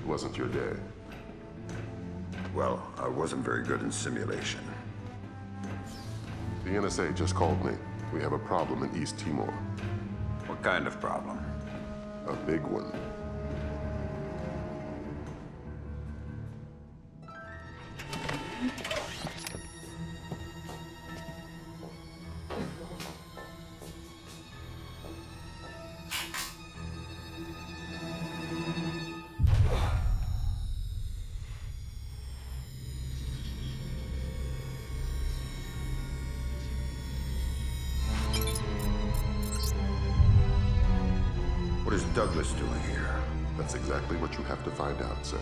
Wasn't your day. Well, I wasn't very good in simulation. The NSA just called me. We have a problem in East Timor. What kind of problem? A big one. What is Douglas doing here? That's exactly what you have to find out, sir.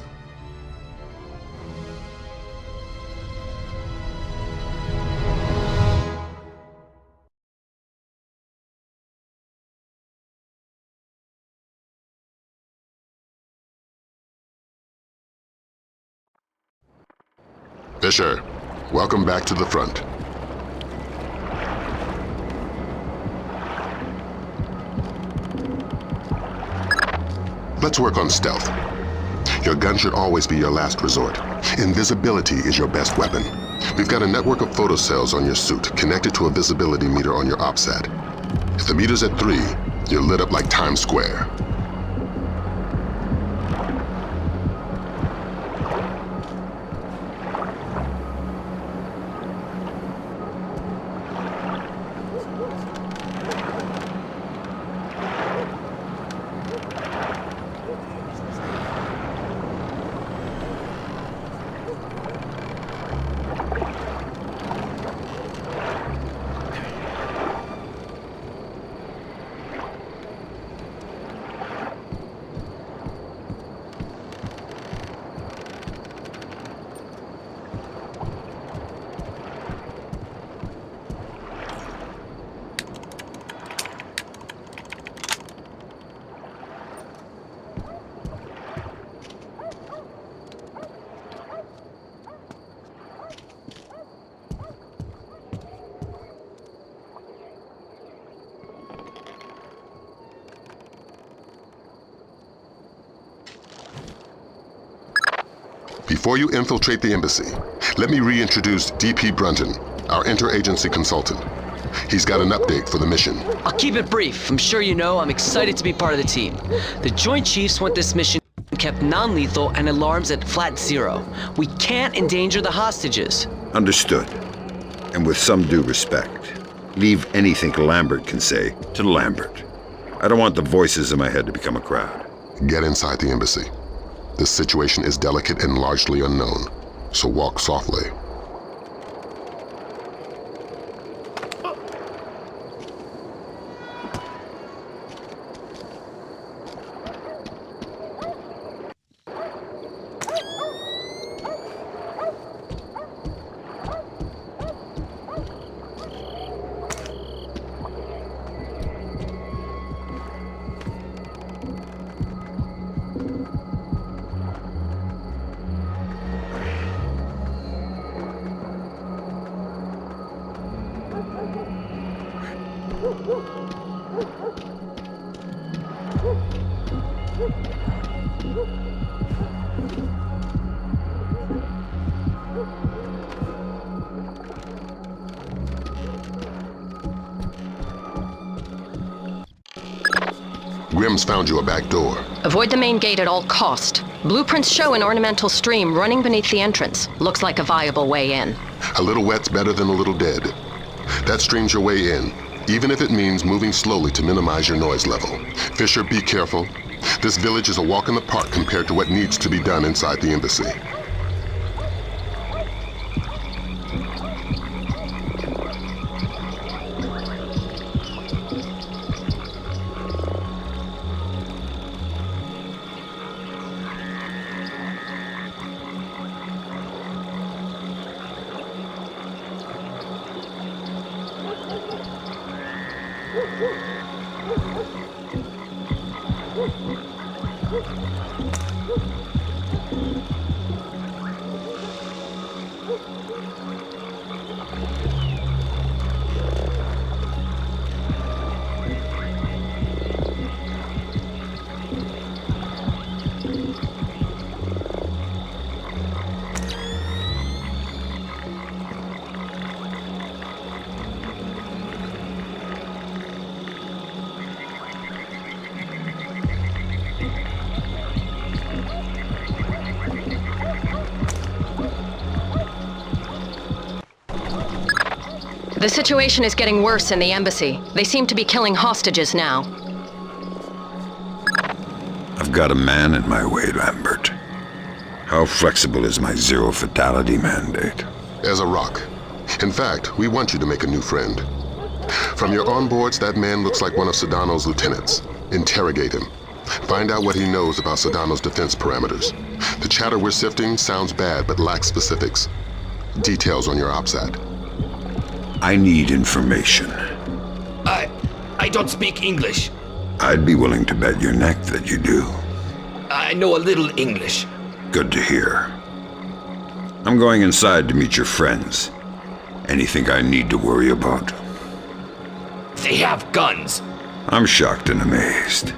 Fisher, welcome back to the front. Let's work on stealth. Your gun should always be your last resort. Invisibility is your best weapon. We've got a network of photocells on your suit connected to a visibility meter on your OPSAT. If the meter's at 3, you're lit up like Times Square. Before you infiltrate the embassy, let me reintroduce D.P. Brunton, our interagency consultant. He's got an update for the mission. I'll keep it brief. I'm sure you know I'm excited to be part of the team. The Joint Chiefs want this mission kept non-lethal and alarms at flat 0. We can't endanger the hostages. Understood. And with some due respect, leave anything Lambert can say to Lambert. I don't want the voices in my head to become a crowd. Get inside the embassy. This situation is delicate and largely unknown, so walk softly. Grimm's found you a back door. Avoid the main gate at all cost. Blueprints show an ornamental stream running beneath the entrance. Looks like a viable way in. A little wet's better than a little dead. That stream's your way in, even if it means moving slowly to minimize your noise level. Fisher, be careful. This village is a walk in the park compared to what needs to be done inside the embassy. The situation is getting worse in the embassy. They seem to be killing hostages now. I've got a man in my way, Lambert. How flexible is my zero fatality mandate? As a rock. In fact, we want you to make a new friend. From your onboards, that man looks like one of Sedano's lieutenants. Interrogate him. Find out what he knows about Sedano's defense parameters. The chatter we're sifting sounds bad but lacks specifics. Details on your OPSAT. I need information. I don't speak English. I'd be willing to bet your neck that you do. I know a little English. Good to hear. I'm going inside to meet your friends. Anything I need to worry about? They have guns. I'm shocked and amazed.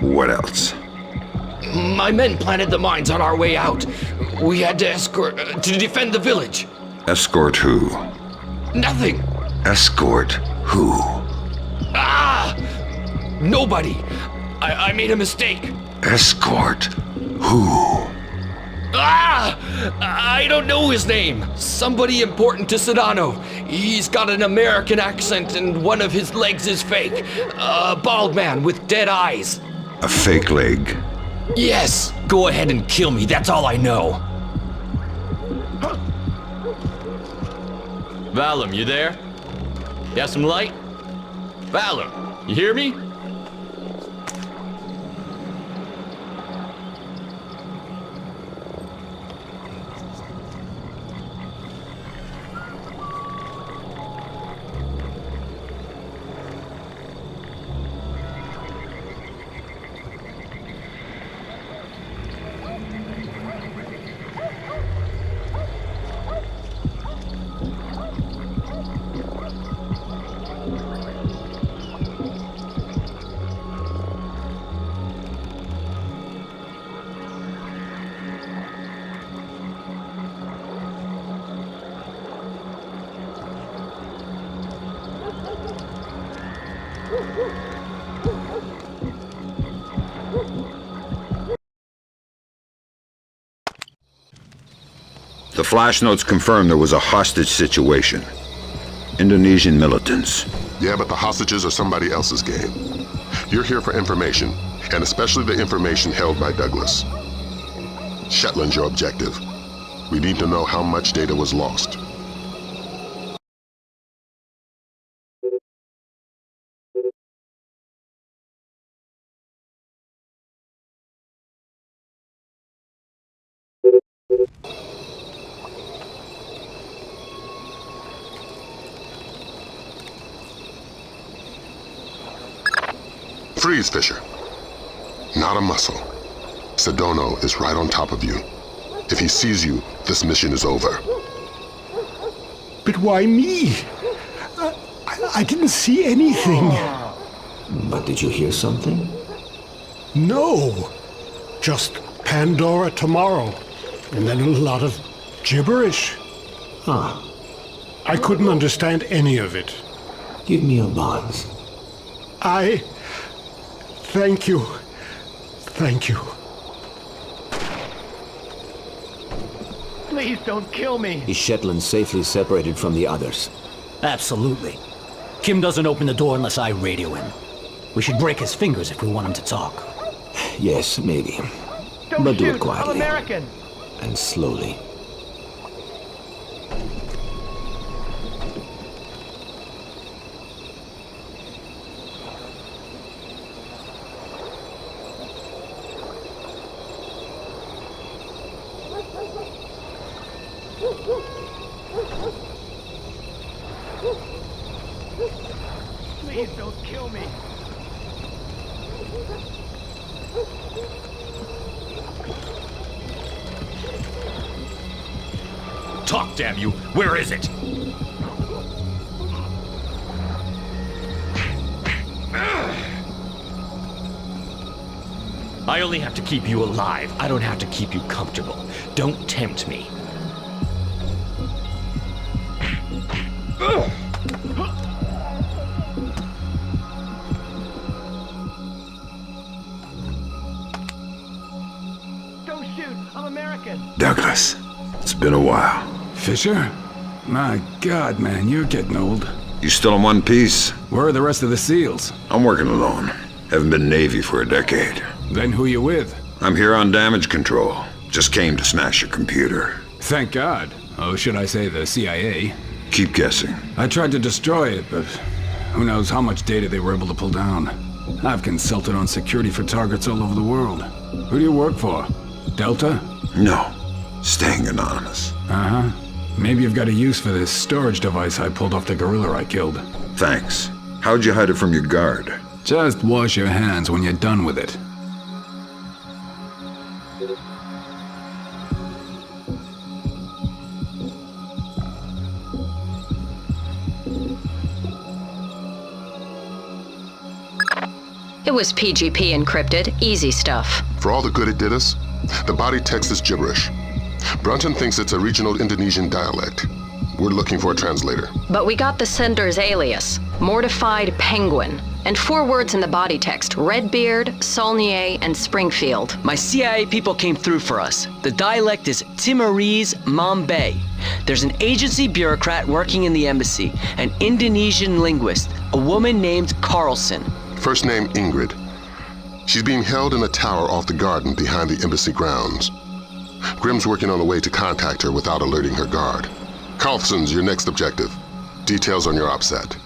What else? My men planted the mines on our way out. We had to escort to defend the village. Escort who? Nothing. Escort who? Ah! Nobody. I made a mistake. Escort who? Ah! I don't know his name. Somebody important to Sedano. He's got an American accent and one of his legs is fake. A bald man with dead eyes. A fake leg? Yes. Go ahead and kill me. That's all I know. Valum, you there? Got some light? Valum, you hear me? The flash notes confirm there was a hostage situation. Indonesian militants. Yeah, but the hostages are somebody else's game. You're here for information, and especially the information held by Douglas. Shetland's your objective. We need to know how much data was lost. Freeze, Fisher. Not a muscle. Sedano is right on top of you. If he sees you, this mission is over. But why me? I didn't see anything. But did you hear something? No. Just Pandora Tomorrow. And then a lot of gibberish. Ah, I couldn't understand any of it. give me a buzz. Thank you. Thank you. Please don't kill me. Is Shetland safely separated from the others? Absolutely. Kim doesn't open the door unless I radio him. We should break his fingers if we want him to talk. Yes, maybe. Don't But do shoot. it quietly. I'm American. And slowly. Please don't kill me. Talk, damn you! Where is it? I only have to keep you alive. I don't have to keep you comfortable. Don't tempt me. Don't shoot! I'm American! Douglas, it's been a while. Fisher? My God, man, you're getting old. You still in one piece? Where are the rest of the SEALs? I'm working alone. Haven't been Navy for a decade. Then who you with? I'm here on damage control. Just came to smash your computer. Thank God. Oh, should I say the CIA? Keep guessing. I tried to destroy it, but who knows how much data they were able to pull down. I've consulted on security for targets all over the world. Who do you work for? Delta? No. Staying anonymous. Uh-huh. Maybe you've got a use for this storage device I pulled off the gorilla I killed. Thanks. How'd you hide it from your guard? Just wash your hands when you're done with it. It was PGP encrypted, easy stuff. For all the good it did us, the body text is gibberish. Brunton thinks it's a regional Indonesian dialect. We're looking for a translator. But we got the sender's alias, Mortified Penguin, and 4 words in the body text, Redbeard, Saulnier, and Springfield. My CIA people came through for us. The dialect is Timorese Mambay. There's an agency bureaucrat working in the embassy, an Indonesian linguist, a woman named Carlson. First name Ingrid. She's being held in a tower off the garden behind the embassy grounds. Grimm's working on a way to contact her without alerting her guard. Carlson's your next objective. Details on your OPSAT.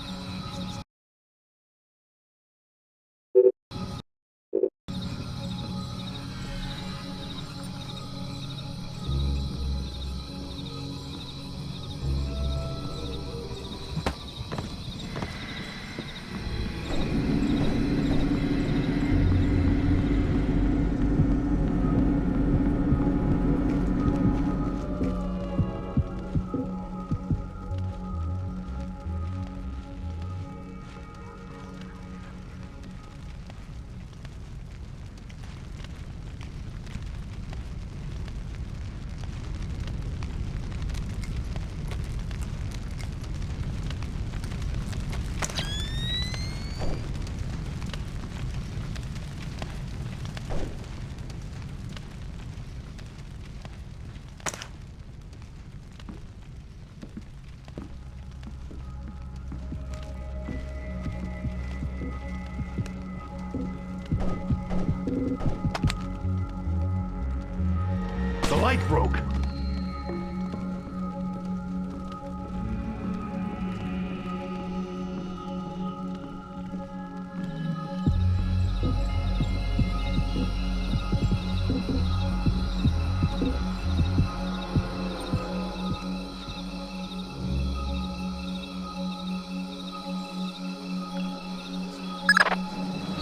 The light broke.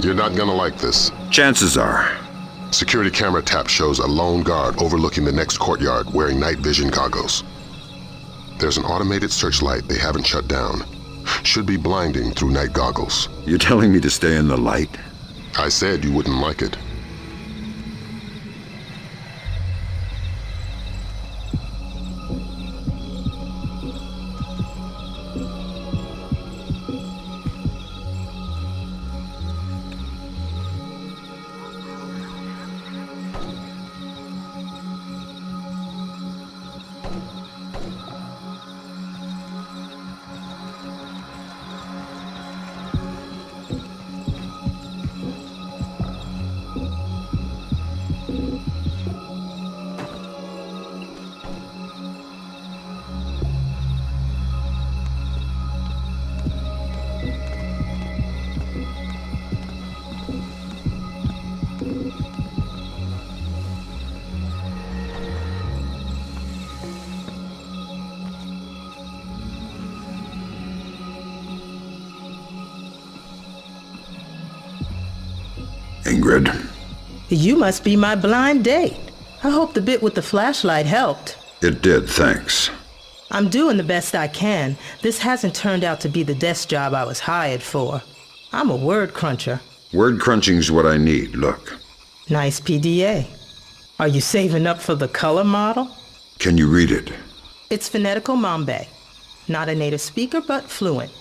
You're not gonna like this. Chances are. Security camera tap shows a lone guard overlooking the next courtyard wearing night vision goggles. There's an automated searchlight they haven't shut down. Should be blinding through night goggles. You're telling me to stay in the light? I said you wouldn't like it. Ingrid. You must be my blind date. I hope the bit with the flashlight helped. It did, thanks. I'm doing the best I can. This hasn't turned out to be the desk job I was hired for. I'm a word cruncher. Word crunching's what I need, look. Nice PDA. Are you saving up for the color model? Can you read it? It's phonetical Mambe. Not a native speaker, but fluent.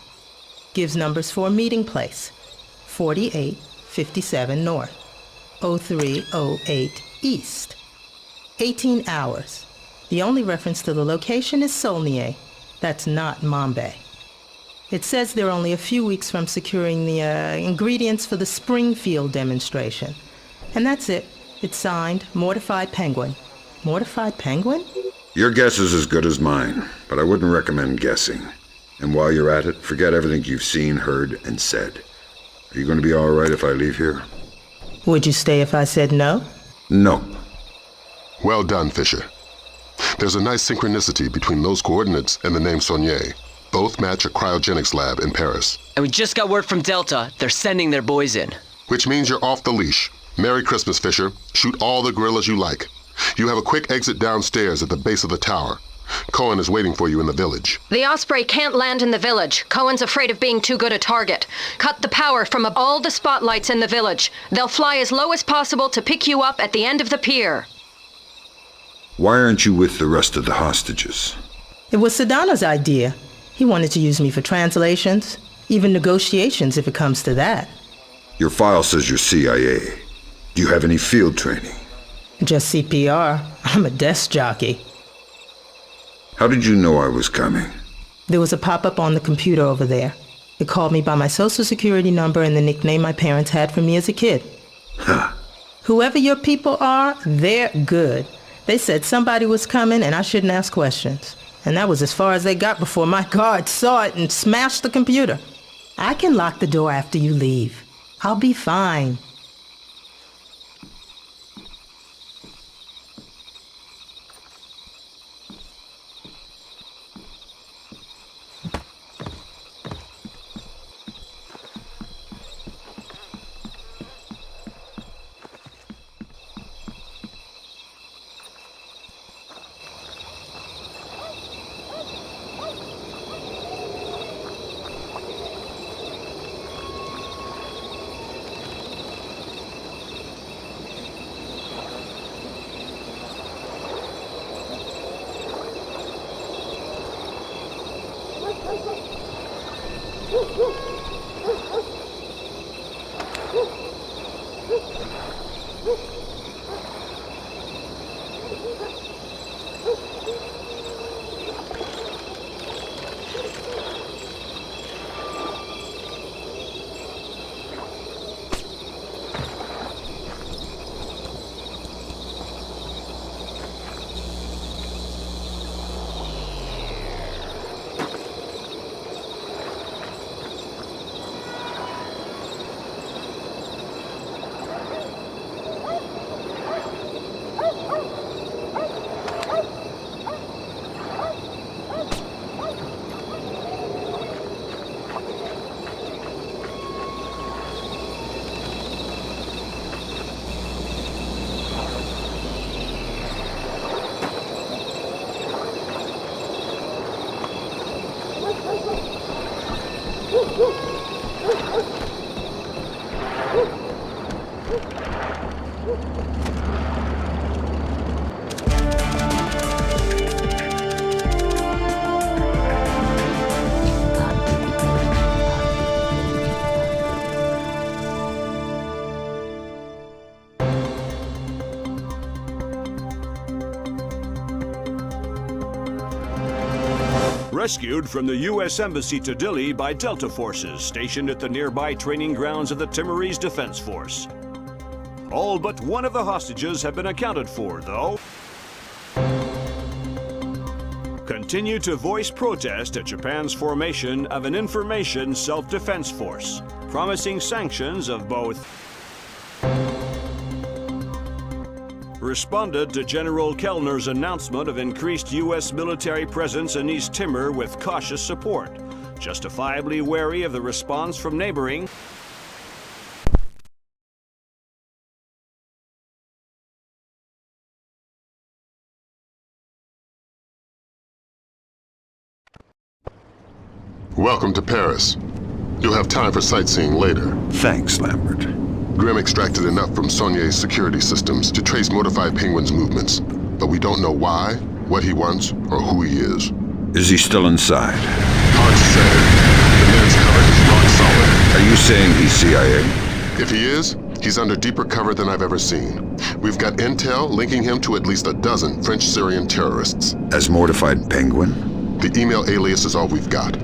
Gives numbers for a meeting place. 4857 North, 0308 East. 18 hours. The only reference to the location is Solnier. That's not Mambe. It says they're only a few weeks from securing the ingredients for the Springfield demonstration. And that's it. It's signed, Mortified Penguin. Mortified Penguin? Your guess is as good as mine, but I wouldn't recommend guessing. And while you're at it, forget everything you've seen, heard, and said. Are you going to be all right if I leave here? Would you stay if I said no? Nope. Well done, Fisher. There's a nice synchronicity between those coordinates and the name Saulnier. Both match a cryogenics lab in Paris. And we just got word from Delta. They're sending their boys in. Which means you're off the leash. Merry Christmas, Fisher. Shoot all the gorillas you like. You have a quick exit downstairs at the base of the tower. Cohen is waiting for you in the village. The Osprey can't land in the village. Cohen's afraid of being too good a target. Cut the power from all the spotlights in the village. They'll fly as low as possible to pick you up at the end of the pier. Why aren't you with the rest of the hostages? It was Sedano's idea. He wanted to use me for translations, even negotiations if it comes to that. Your file says you're CIA. Do you have any field training? Just CPR. I'm a desk jockey. How did you know I was coming? There was a pop-up on the computer over there. It called me by my social security number and the nickname my parents had for me as a kid. Huh. Whoever your people are, they're good. They said somebody was coming and I shouldn't ask questions. And that was as far as they got before my guard saw it and smashed the computer. I can lock the door after you leave. I'll be fine. Rescued from the U.S. Embassy to Dili by Delta forces stationed at the nearby training grounds of the Timorese Defense Force. All but one of the hostages have been accounted for, though. Continue to voice protest at Japan's formation of an information self-defense force, promising sanctions of both. Responded to General Kellner's announcement of increased U.S. military presence in East Timor with cautious support, justifiably wary of the response from neighboring Welcome to Paris. You'll have time for sightseeing later. Thanks, Lambert. Grim extracted enough from Saulnier's security systems to trace Mortified Penguin's movements, but we don't know why, what he wants, or who he is. Is he still inside? Hard to say. The man's cover is rock solid. Are you saying he's CIA? If he is, he's under deeper cover than I've ever seen. We've got intel linking him to at least a dozen French-Syrian terrorists. As Mortified Penguin? The email alias is all we've got.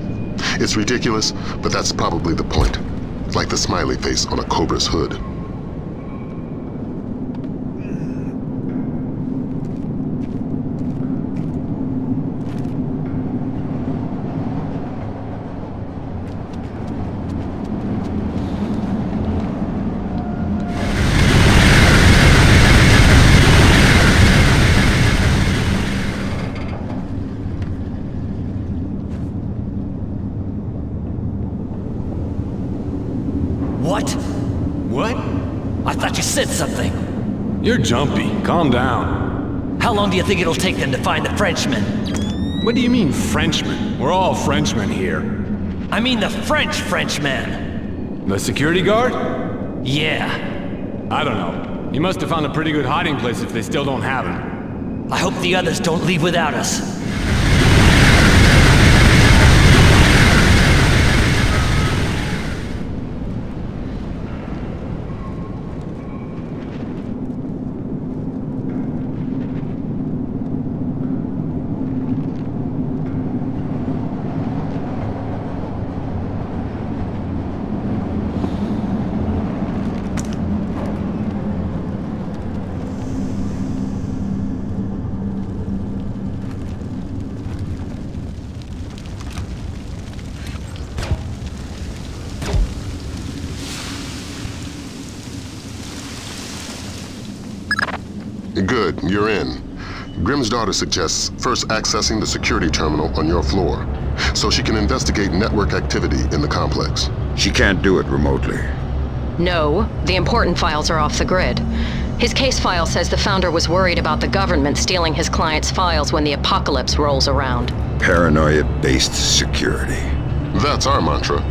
It's ridiculous, but that's probably the point. Like the smiley face on a cobra's hood. What? What? I thought you said something. You're jumpy. Calm down. How long do you think it'll take them to find the Frenchmen? What do you mean, Frenchmen? We're all Frenchmen here. I mean the Frenchman. The security guard? Yeah. I don't know. You must have found a pretty good hiding place if they still don't have him. I hope the others don't leave without us. Good, you're in. Grimm's daughter suggests first accessing the security terminal on your floor, so she can investigate network activity in the complex. She can't do it remotely. No, the important files are off the grid. His case file says the founder was worried about the government stealing his client's files when the apocalypse rolls around. Paranoia-based security. That's our mantra.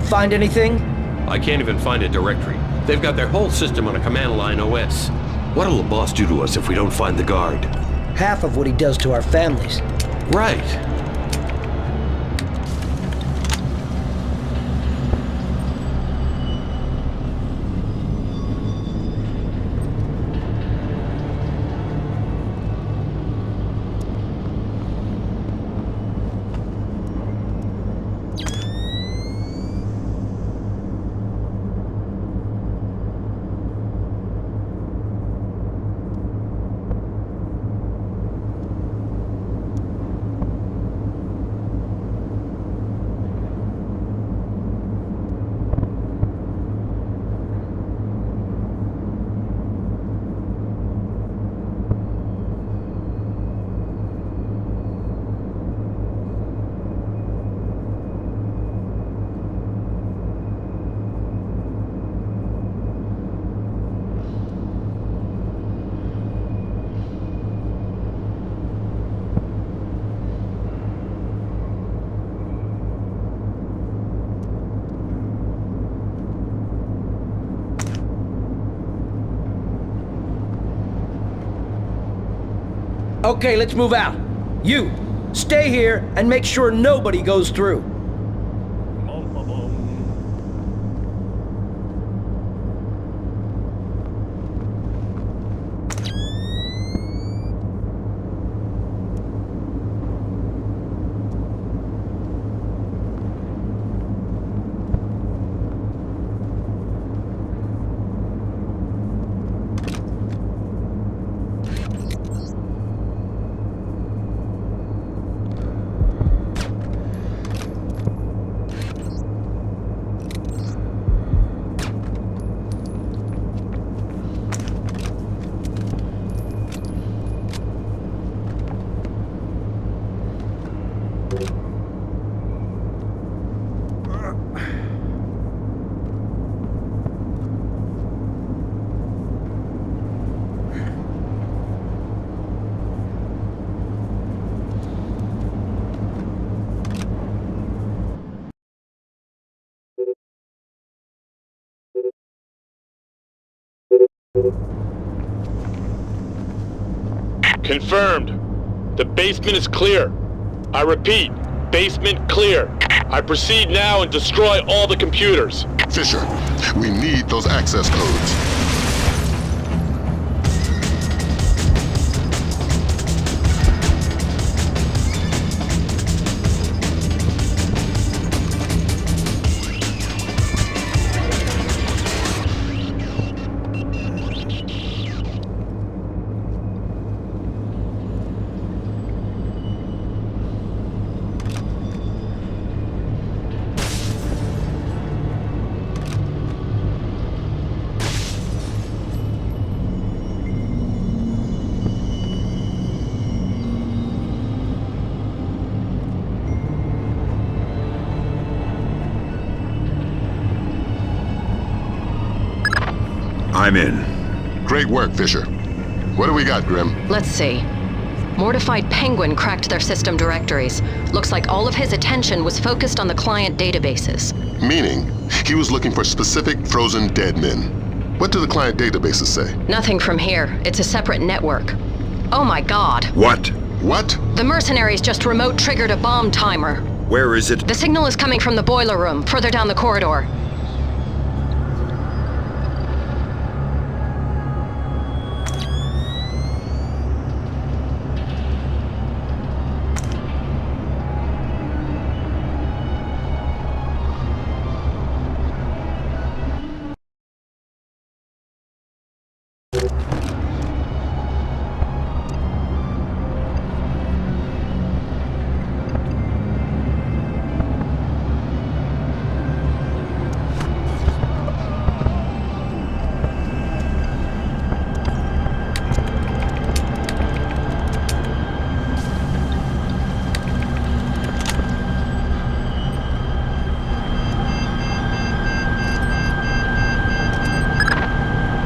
Find anything? I can't even find a directory. They've got their whole system on a command line OS. What'll the boss do to us if we don't find the guard? Half of what he does to our families. Right. Okay, let's move out. You, stay here and make sure nobody goes through. Confirmed. The basement is clear. I repeat, basement clear. I proceed now and destroy all the computers. Fisher, we need those access codes. I'm in. Great work, Fisher. What do we got, Grim? Let's see. Mortified Penguin cracked their system directories. Looks like all of his attention was focused on the client databases. Meaning, he was looking for specific frozen dead men. What do the client databases say? Nothing from here. It's a separate network. Oh my god. What? What? The mercenaries just remote triggered a bomb timer. Where is it? The signal is coming from the boiler room, further down the corridor.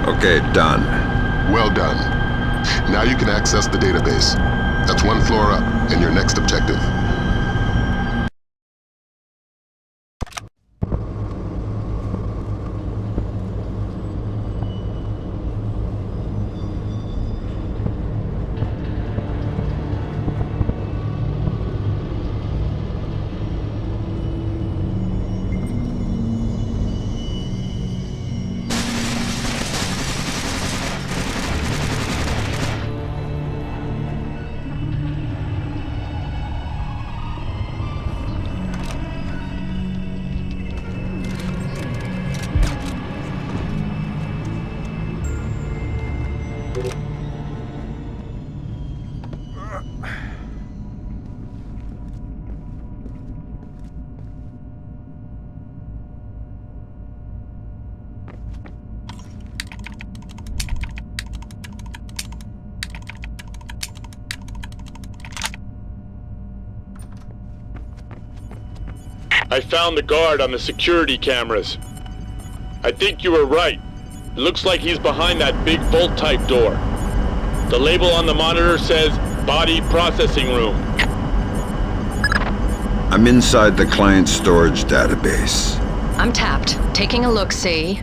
Okay, done. Well done. Now you can access the database. That's one floor up, and your next objective. I found the guard on the security cameras. I think you were right. It looks like he's behind that big vault-type door. The label on the monitor says Body Processing Room. I'm inside the client storage database. I'm tapped. Taking a look-see.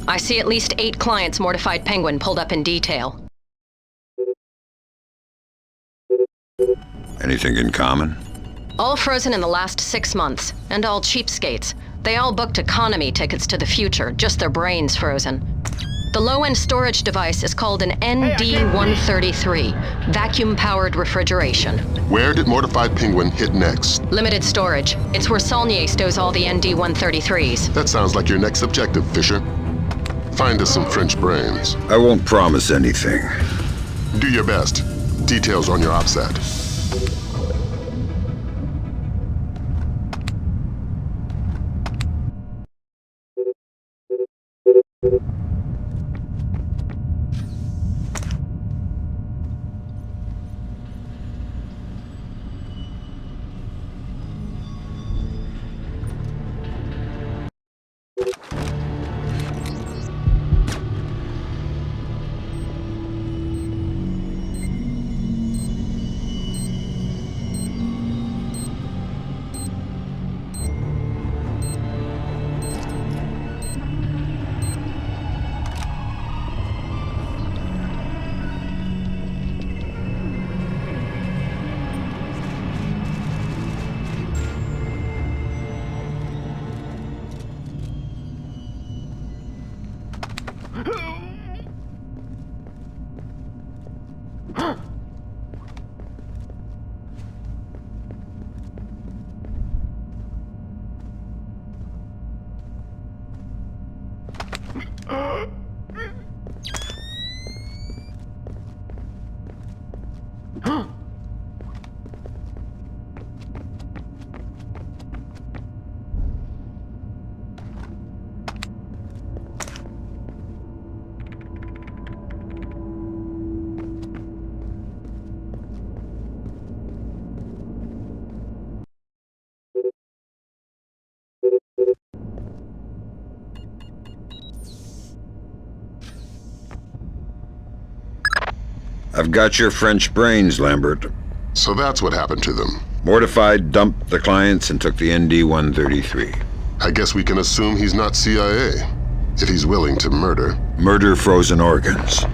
I see at least 8 clients Mortified Penguin pulled up in detail. Anything in common? All frozen in the last 6 months, and all cheapskates. They all booked economy tickets to the future, just their brains frozen. The low-end storage device is called an ND-133, vacuum-powered refrigeration. Where did Mortified Penguin hit next? Limited storage. It's where Saulnier stows all the ND-133s. That sounds like your next objective, Fisher. Find us some French brains. I won't promise anything. Do your best. Details on your OPSAT. I've got your French brains, Lambert. So that's what happened to them. Mortified, dumped the clients and took the ND-133. I guess we can assume he's not CIA, if he's willing to murder. Murder frozen organs.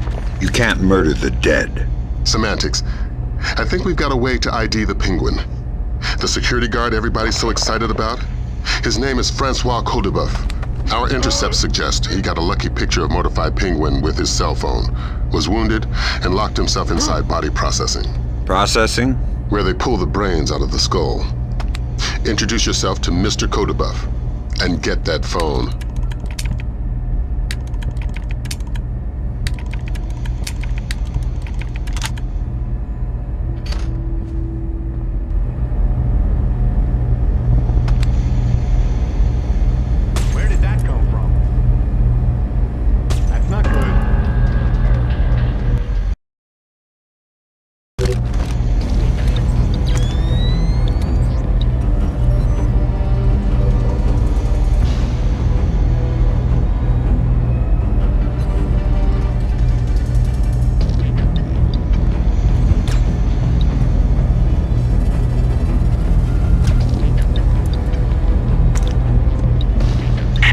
You can't murder the dead. Semantics. I think we've got a way to ID the Penguin. The security guard everybody's so excited about? His name is Francois Codebuff. Our intercepts suggest he got a lucky picture of Mortified Penguin with his cell phone, was wounded, and locked himself inside body processing. Processing? Where they pull the brains out of the skull. Introduce yourself to Mr. Codebuff, and get that phone.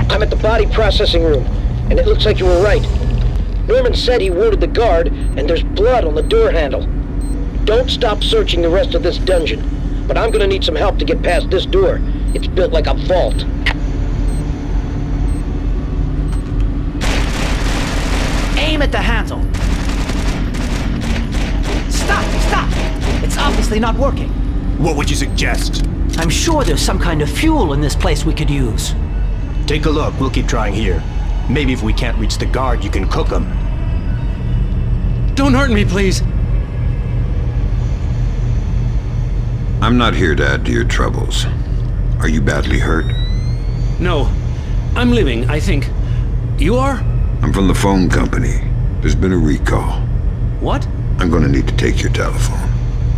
I'm at the body processing room, and it looks like you were right. Norman said he wounded the guard, and there's blood on the door handle. Don't stop searching the rest of this dungeon, but I'm gonna need some help to get past this door. It's built like a vault. Aim at the handle. Stop! It's obviously not working. What would you suggest? I'm sure there's some kind of fuel in this place we could use. Take a look. We'll keep trying here. Maybe if we can't reach the guard, you can cook them. Don't hurt me, please. I'm not here to add to your troubles. Are you badly hurt? No. I'm living, I think. You are? I'm from the phone company. There's been a recall. What? I'm gonna need to take your telephone.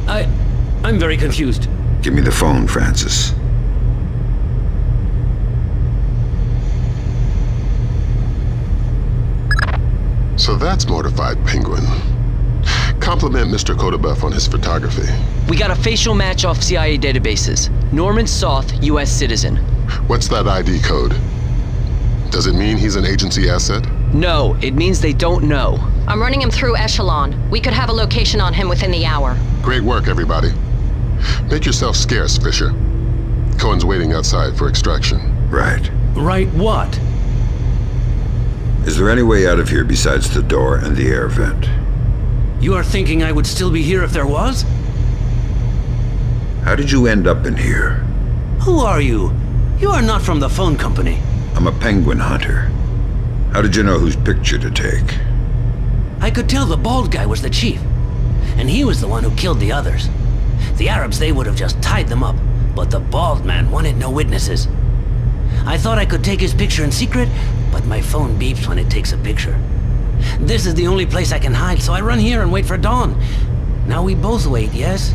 I'm very confused. Give me the phone, Francis. So that's Mortified Penguin. Compliment Mr. Codebuff on his photography. We got a facial match off CIA databases. Norman Soth, U.S. citizen. What's that ID code? Does it mean he's an agency asset? No, it means they don't know. I'm running him through Echelon. We could have a location on him within the hour. Great work, everybody. Make yourself scarce, Fisher. Cohen's waiting outside for extraction. Right. Right what? Is there any way out of here besides the door and the air vent? You are thinking I would still be here if there was? How did you end up in here? Who are you? You are not from the phone company. I'm a penguin hunter. How did you know whose picture to take? I could tell the bald guy was the chief. And he was the one who killed the others. The Arabs, they would have just tied them up. But the bald man wanted no witnesses. I thought I could take his picture in secret, but my phone beeps when it takes a picture. This is the only place I can hide, so I run here and wait for dawn. Now we both wait, yes?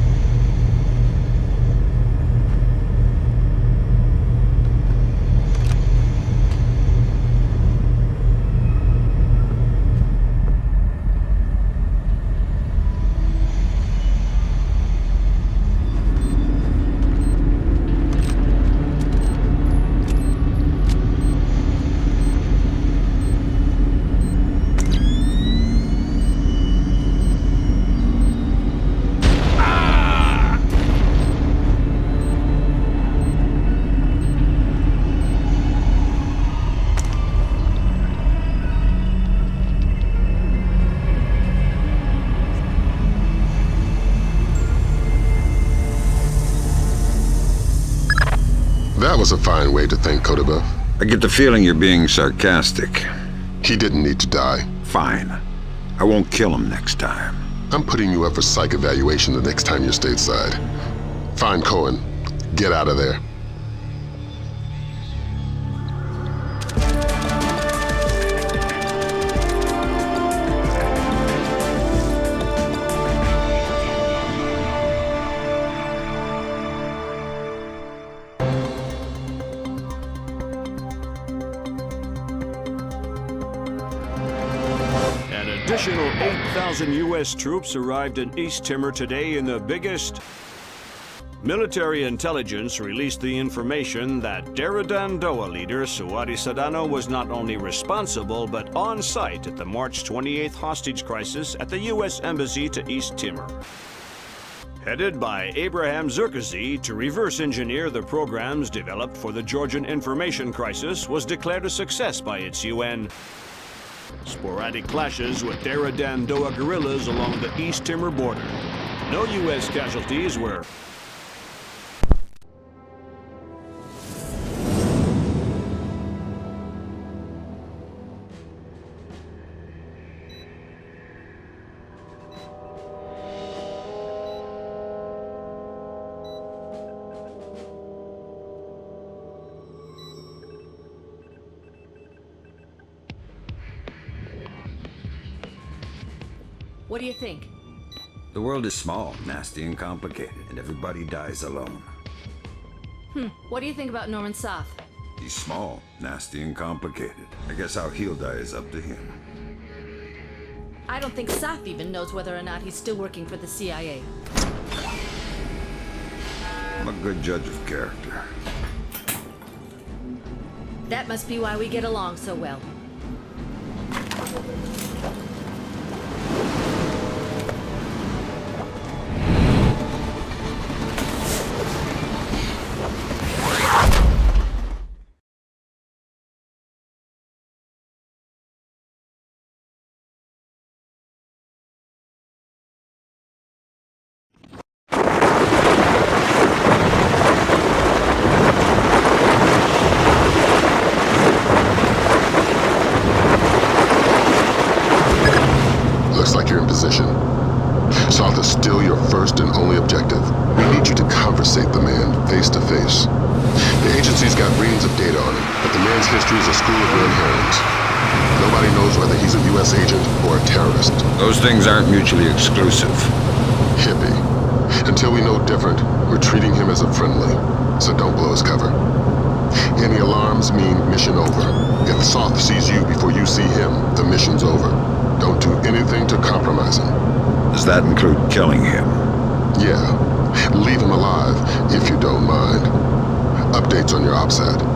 was a fine way to thank Kodebev. I get the feeling you're being sarcastic. He didn't need to die. Fine. I won't kill him next time. I'm putting you up for psych evaluation the next time you're stateside. Find Cohen. Get out of there. Additional 8,000 U.S. troops arrived in East Timor today in the biggest... Military intelligence released the information that Daradandoa leader Suwadi Sadano was not only responsible but on site at the March 28th hostage crisis at the U.S. Embassy to East Timor. Headed by Abraham Zerkazi to reverse engineer the programs developed for the Georgian information crisis was declared a success by its UN. Sporadic clashes with Daradandoa guerrillas along the East Timor border. No U.S. casualties were... What do you think? The world is small, nasty, and complicated, and everybody dies alone. What do you think about Norman Soth? He's small, nasty, and complicated. I guess how he'll die is up to him. I don't think Soth even knows whether or not he's still working for the CIA. I'm a good judge of character. That must be why we get along so well. Soth is still your first and only objective. We need you to conversate the man face to face. The agency's got reams of data on him, but the man's history is a school of red herrings. Nobody knows whether he's a U.S. agent or a terrorist. Those things aren't mutually exclusive. Hippie. Until we know different, we're treating him as a friendly, so don't blow his cover. Any alarms mean mission over. If Soth sees you before you see him, the mission's over. Don't do anything to compromise him. Does that include killing him? Yeah. Leave him alive, if you don't mind. Updates on your OPSAT.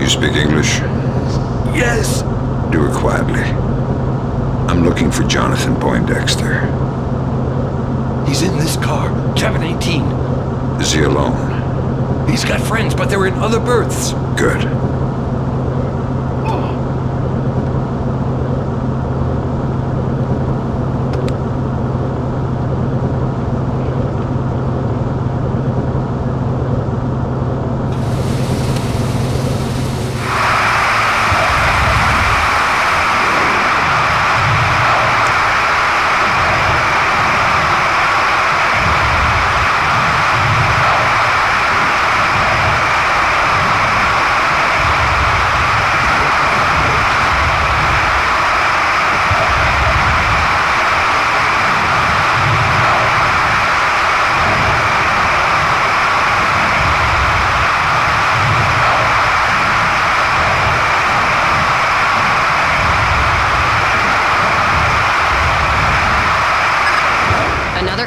Speak English? Yes! Do it quietly. I'm looking for Jonathan Poindexter. He's in this car, cabin 18. Is he alone? He's got friends, but they're in other berths. Good.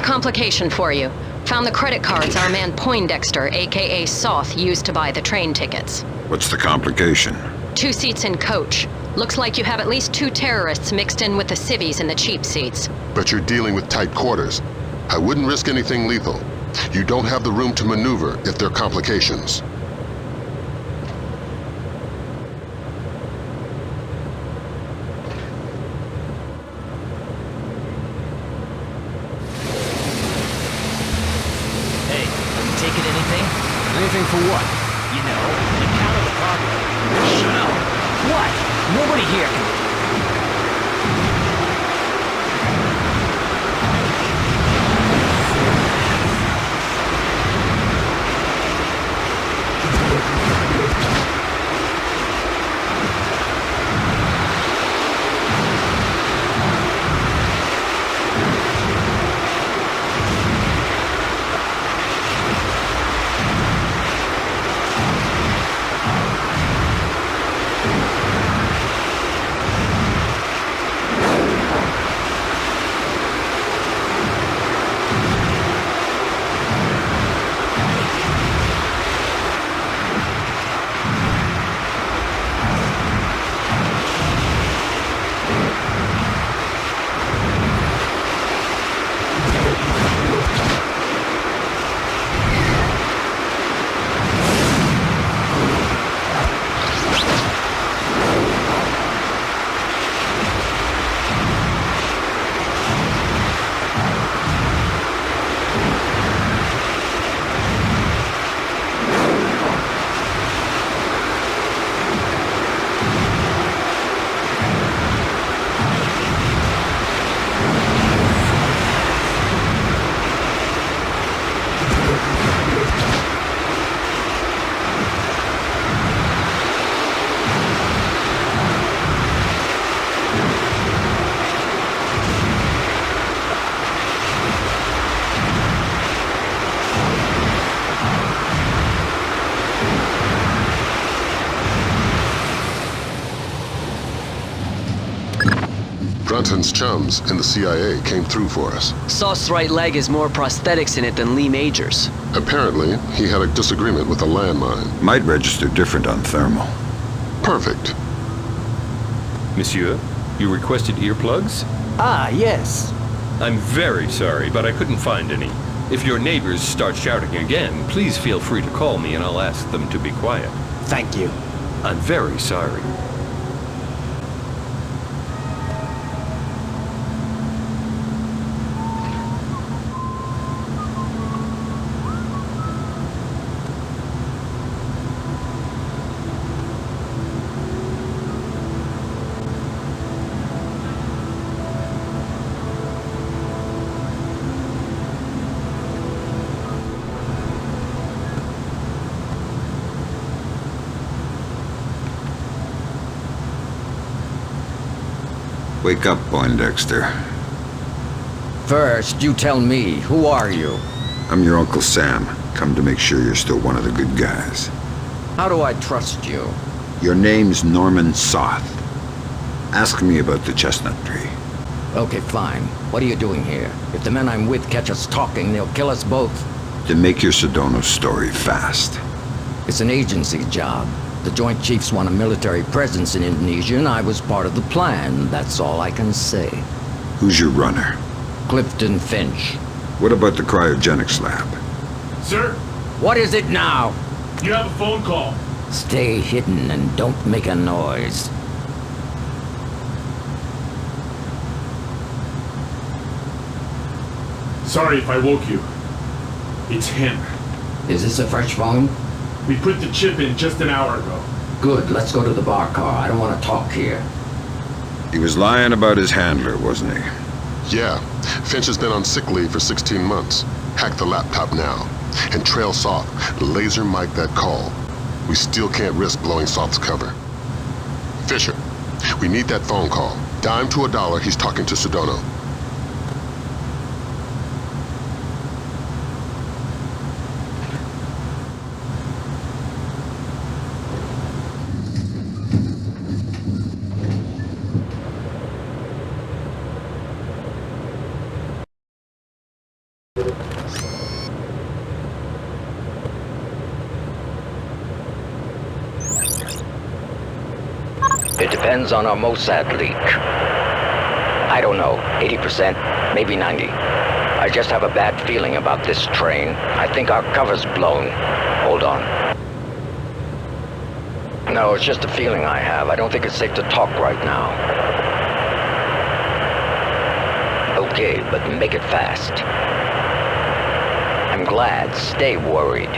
Complication for you. Found the credit cards our man Poindexter, aka Soth, used to buy the train tickets. What's the complication? 2 seats in coach. Looks like you have at least 2 terrorists mixed in with the civvies in the cheap seats. But you're dealing with tight quarters. I wouldn't risk anything lethal. You don't have the room to maneuver if there are complications. Hey, are you taking anything? Anything for what? You know, the count of the cargo. Shut up! What? Nobody here can... Brunton's chums in the CIA came through for us. Sauce's right leg has more prosthetics in it than Lee Major's. Apparently, he had a disagreement with a landmine. Might register different on thermal. Perfect. Monsieur, you requested earplugs? Ah, yes. I'm very sorry, but I couldn't find any. If your neighbors start shouting again, please feel free to call me and I'll ask them to be quiet. Thank you. I'm very sorry. Wake up, Poindexter. First, you tell me, who are you? I'm your Uncle Sam, come to make sure you're still one of the good guys. How do I trust you? Your name's Norman Soth. Ask me about the chestnut tree. Okay, fine. What are you doing here? If the men I'm with catch us talking, they'll kill us both. Then make your Sedona story fast. It's an agency job. The Joint Chiefs want a military presence in Indonesia, and I was part of the plan. That's all I can say. Who's your runner? Clifton Finch. What about the cryogenics lab? Sir? What is it now? You have a phone call. Stay hidden and don't make a noise. Sorry if I woke you. It's him. Is this a fresh phone? We put the chip in just an hour ago. Good, let's go to the bar car. I don't want to talk here. He was lying about his handler, wasn't he? Yeah. Finch has been on sick leave for 16 months. Hack the laptop now. And trail Soth. Laser mic that call. We still can't risk blowing Soth's cover. Fisher, we need that phone call. Dime to $1, he's talking to Sedona. depends on our Mossad leak. I don't know, 80%, maybe 90. I just have a bad feeling about this train. I think our cover's blown. Hold on. No, it's just a feeling I have. I don't think it's safe to talk right now. Okay, but make it fast. I'm glad. Stay worried.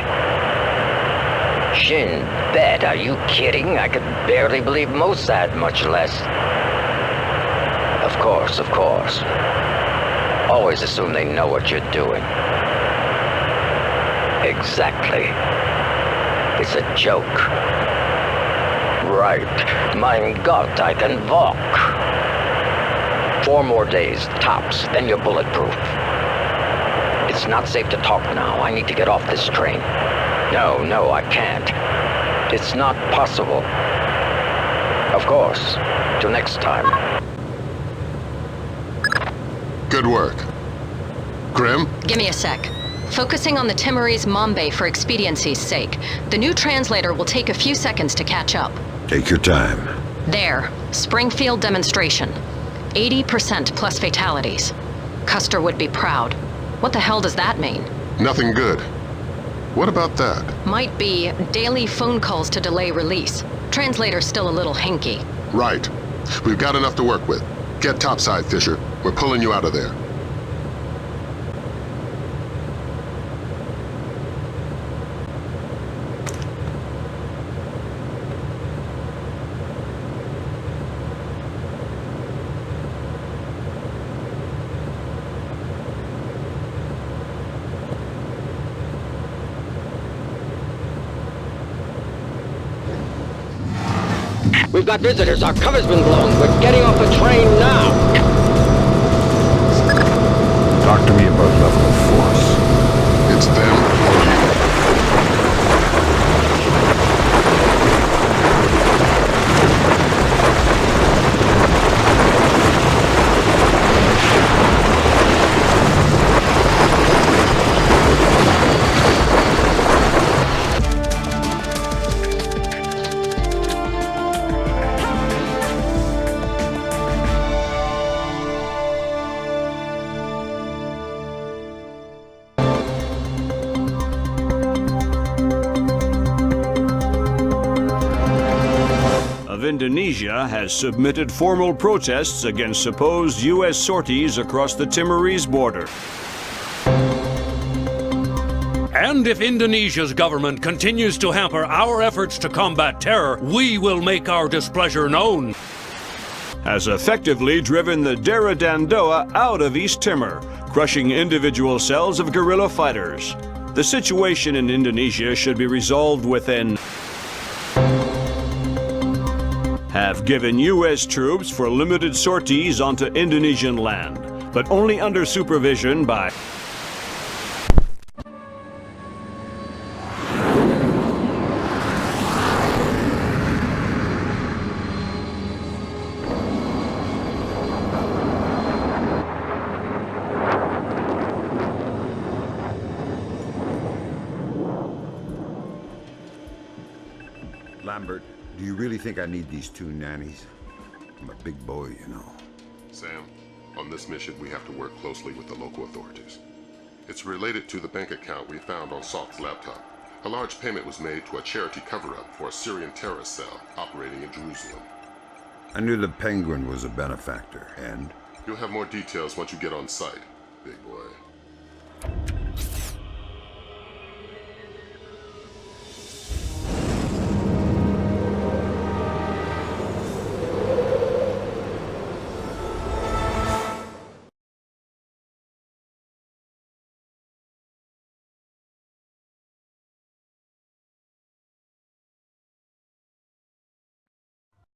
Shin Bet, are you kidding? I could barely believe Mossad, much less. Of course, of course. Always assume they know what you're doing. Exactly. It's a joke. Right. Mein Gott, I can walk. 4 more days, tops, then you're bulletproof. It's not safe to talk now. I need to get off this train. No, I can't. It's not possible. Of course. Till next time. Good work. Grim? Give me a sec. Focusing on the Timorese Mambe for expediency's sake. The new translator will take a few seconds to catch up. Take your time. There. Springfield demonstration. 80% plus fatalities. Custer would be proud. What the hell does that mean? Nothing good. What about that? Might be daily phone calls to delay release. Translator's still a little hinky. Right. We've got enough to work with. Get topside, Fisher. We're pulling you out of there. We've got visitors. Our cover's been blown. We're getting off the train now. Talk to me about level of force. It's them or you. Indonesia has submitted formal protests against supposed U.S. sorties across the Timorese border. And if Indonesia's government continues to hamper our efforts to combat terror, we will make our displeasure known. Has effectively driven the Dera Dandoa out of East Timor, crushing individual cells of guerrilla fighters. The situation in Indonesia should be resolved within. Have given U.S. troops for limited sorties onto Indonesian land, but only under supervision by. Lambert, do you really think I need these 2 nannies? I'm a big boy, you know. Sam, on this mission we have to work closely with the local authorities. It's related to the bank account we found on Salt's laptop. A large payment was made to a charity cover-up for a Syrian terrorist cell operating in Jerusalem. I knew the Penguin was a benefactor, and? You'll have more details once you get on site, big boy.